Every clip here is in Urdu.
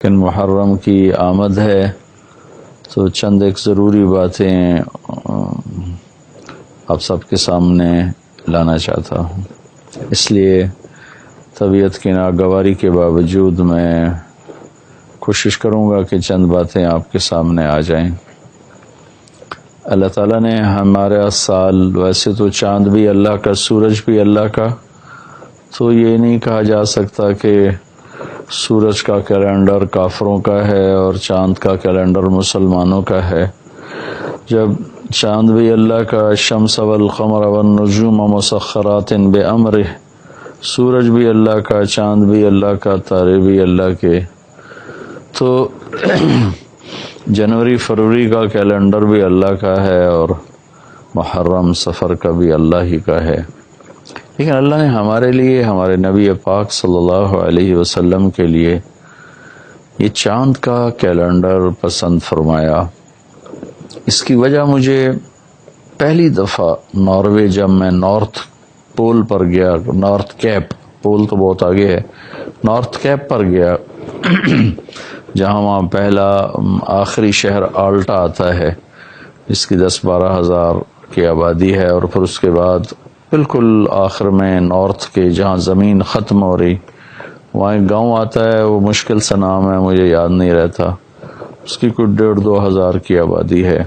لیکن محرم کی آمد ہے تو چند ایک ضروری باتیں آپ سب کے سامنے لانا چاہتا ہوں. اس لیے طبیعت کی ناگواری کے باوجود میں کوشش کروں گا کہ چند باتیں آپ کے سامنے آ جائیں. اللہ تعالیٰ نے ہمارا سال، ویسے تو چاند بھی اللہ کا، سورج بھی اللہ کا، تو یہ نہیں کہا جا سکتا کہ سورج کا کیلنڈر کافروں کا ہے اور چاند کا کیلنڈر مسلمانوں کا ہے. جب چاند بھی اللہ کا، الشمس والقمر والنجوم مسخرات بامرہ، سورج بھی اللہ کا، چاند بھی اللہ کا، تارے بھی اللہ کے، تو جنوری فروری کا کیلنڈر بھی اللہ کا ہے اور محرم سفر کا بھی اللہ ہی کا ہے. لیکن اللہ نے ہمارے لیے، ہمارے نبی پاک صلی اللہ علیہ وسلم کے لیے یہ چاند کا کیلنڈر پسند فرمایا. اس کی وجہ مجھے پہلی دفعہ ناروے جب میں نارتھ پول پر گیا، نارتھ کیپ، پول تو بہت آگے ہے، نارتھ کیپ پر گیا جہاں وہاں پہلا آخری شہر آلٹا آتا ہے جس کی 10-12 ہزار کی آبادی ہے، اور پھر اس کے بعد بالکل آخر میں نارتھ کے جہاں زمین ختم ہو رہی وہاں ایک گاؤں آتا ہے، وہ مشکل سا نام ہے، مجھے یاد نہیں رہتا، اس کی کوئی 1.5-2 ہزار کی آبادی ہے.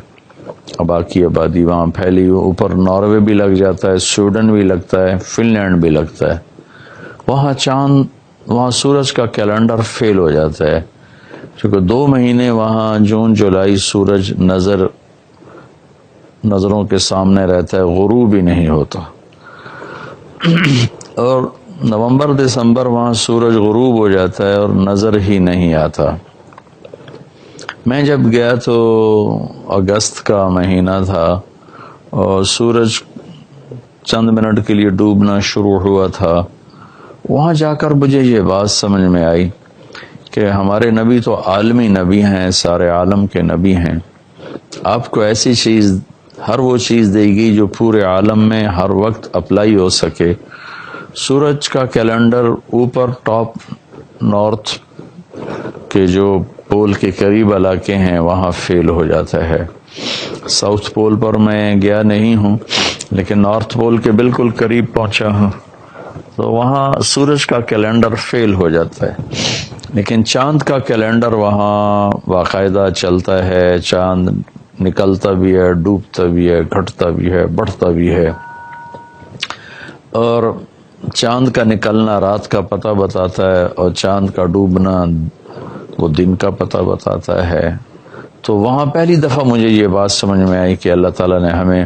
باقی آبادی وہاں پھیلی، اوپر ناروے بھی لگ جاتا ہے، سویڈن بھی لگتا ہے، فن لینڈ بھی لگتا ہے. وہاں چاند، وہاں سورج کا کیلنڈر فیل ہو جاتا ہے کیونکہ 2 مہینے وہاں جون جولائی سورج نظروں کے سامنے رہتا ہے، غروب ہی نہیں ہوتا. اور نومبر دسمبر وہاں سورج غروب ہو جاتا ہے اور نظر ہی نہیں آتا. میں جب گیا تو اگست کا مہینہ تھا اور سورج چند منٹ کے لیے ڈوبنا شروع ہوا تھا. وہاں جا کر مجھے یہ بات سمجھ میں آئی کہ ہمارے نبی تو عالمی نبی ہیں، سارے عالم کے نبی ہیں. آپ کو ایسی چیز، ہر وہ چیز دے گی جو پورے عالم میں ہر وقت اپلائی ہو سکے. سورج کا کیلنڈر اوپر ٹاپ نارتھ کے جو پول کے قریب علاقے ہیں وہاں فیل ہو جاتا ہے. ساؤتھ پول پر میں گیا نہیں ہوں لیکن نارتھ پول کے بالکل قریب پہنچا ہوں، تو وہاں سورج کا کیلنڈر فیل ہو جاتا ہے. لیکن چاند کا کیلنڈر وہاں باقاعدہ چلتا ہے. چاند نکلتا بھی ہے، ڈوبتا بھی ہے، گھٹتا بھی ہے، بڑھتا بھی ہے، اور چاند کا نکلنا رات کا پتہ بتاتا ہے اور چاند کا ڈوبنا وہ دن کا پتہ بتاتا ہے. تو وہاں پہلی دفعہ مجھے یہ بات سمجھ میں آئی کہ اللہ تعالیٰ نے ہمیں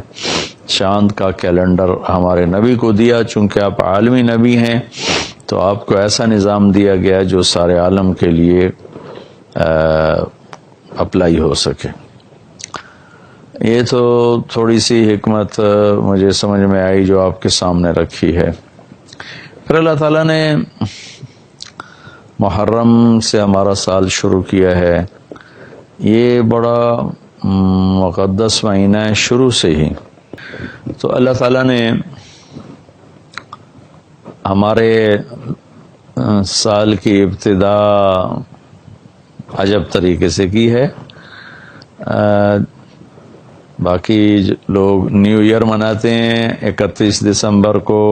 چاند کا کیلنڈر ہمارے نبی کو دیا. چونکہ آپ عالمی نبی ہیں تو آپ کو ایسا نظام دیا گیا جو سارے عالم کے لیے اپلائی ہو سکے. یہ تو تھوڑی سی حکمت مجھے سمجھ میں آئی جو آپ کے سامنے رکھی ہے. پھر اللہ تعالیٰ نے محرم سے ہمارا سال شروع کیا ہے. یہ بڑا مقدس مہینہ ہے شروع سے ہی. تو اللہ تعالیٰ نے ہمارے سال کی ابتدا عجب طریقے سے کی ہے. باقی لوگ نیو ایئر مناتے ہیں 31 دسمبر کو.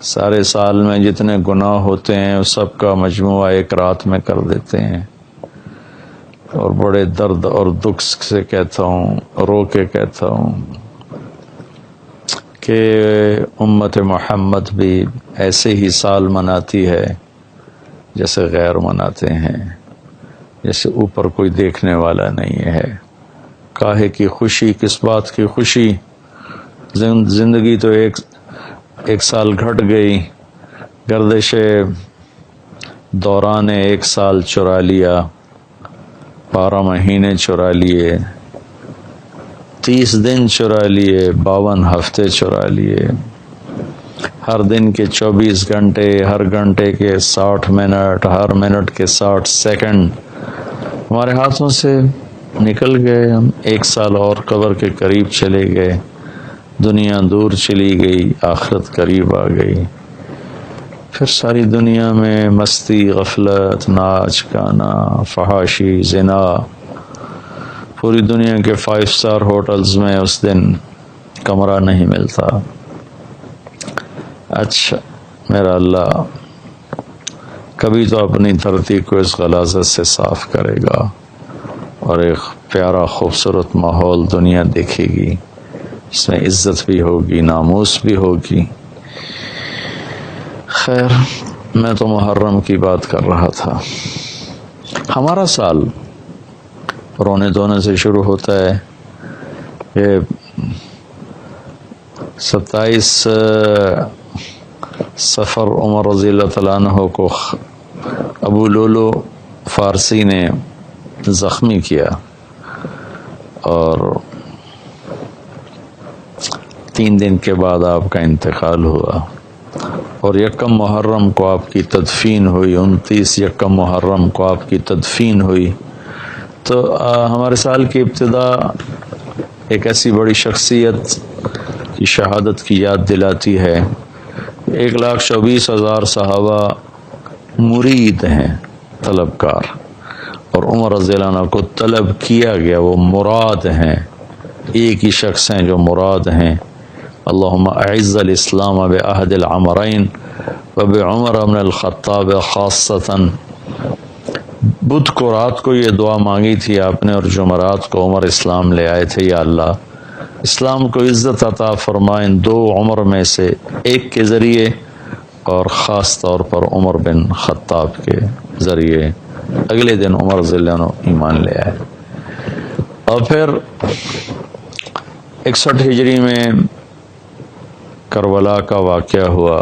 سارے سال میں جتنے گناہ ہوتے ہیں اس سب کا مجموعہ ایک رات میں کر دیتے ہیں. اور بڑے درد اور دکھ سے کہتا ہوں، رو کے کہتا ہوں کہ امت محمد بھی ایسے ہی سال مناتی ہے جیسے غیر مناتے ہیں، جیسے اوپر کوئی دیکھنے والا نہیں ہے. کاہے کی خوشی، کس بات کی خوشی، زندگی تو ایک سال گھٹ گئی، گردش دوران ایک سال چرا لیا، 12 مہینے چرا لیے، 30 دن چرا لیے، 52 ہفتے چرا لیے، ہر دن کے 24 گھنٹے، ہر گھنٹے کے 60 منٹ، ہر منٹ کے 60 سیکنڈ ہمارے ہاتھوں سے نکل گئے. ہم 1 سال اور قبر کے قریب چلے گئے. دنیا دور چلی گئی، آخرت قریب آ گئی. پھر ساری دنیا میں مستی، غفلت، ناچ گانا، فحاشی، زنا، پوری دنیا کے 5 اسٹار ہوٹلز میں اس دن کمرہ نہیں ملتا۔ اچھا میرا اللہ کبھی تو اپنی دھرتی کو اس غلاظت سے صاف کرے گا اور ایک پیارا خوبصورت ماحول دنیا دیکھے گی، اس میں عزت بھی ہوگی، ناموس بھی ہوگی۔ خیر، میں تو محرم کی بات کر رہا تھا۔ ہمارا سال رونے دھونے سے شروع ہوتا ہے۔ یہ 27 سفر عمر رضی اللہ تعالیٰ عنہ کو ابو لولو فارسی نے زخمی کیا اور 3 دن کے بعد آپ کا انتقال ہوا، اور 1 محرم کو آپ کی تدفین ہوئی، 29 محرم کو آپ کی تدفین ہوئی۔ تو ہمارے سال کی ابتدا ایک ایسی بڑی شخصیت کی شہادت کی یاد دلاتی ہے۔ 1,24,000 صحابہ مرید ہیں، طلبکار، اور عمر رضی اللہ عنہ کو طلب کیا گیا، وہ مراد ہیں، ایک ہی شخص ہیں جو مراد ہیں۔ اللہم اعز الاسلام بعہد العمرین وبعمر بن الخطاب خاصتاً۔ بدھ کو رات کو یہ دعا مانگی تھی آپ نے، اور جمعرات کو عمر اسلام لے آئے تھے۔ یا اللہ اسلام کو عزت عطا فرما ان 2 عمر میں سے ایک کے ذریعے، اور خاص طور پر عمر بن خطاب کے ذریعے۔ اگلے دن عمر رضی اللہ عنہ ایمان لے آئے۔ اور پھر 61 ہجری میں کربلا کا واقعہ ہوا۔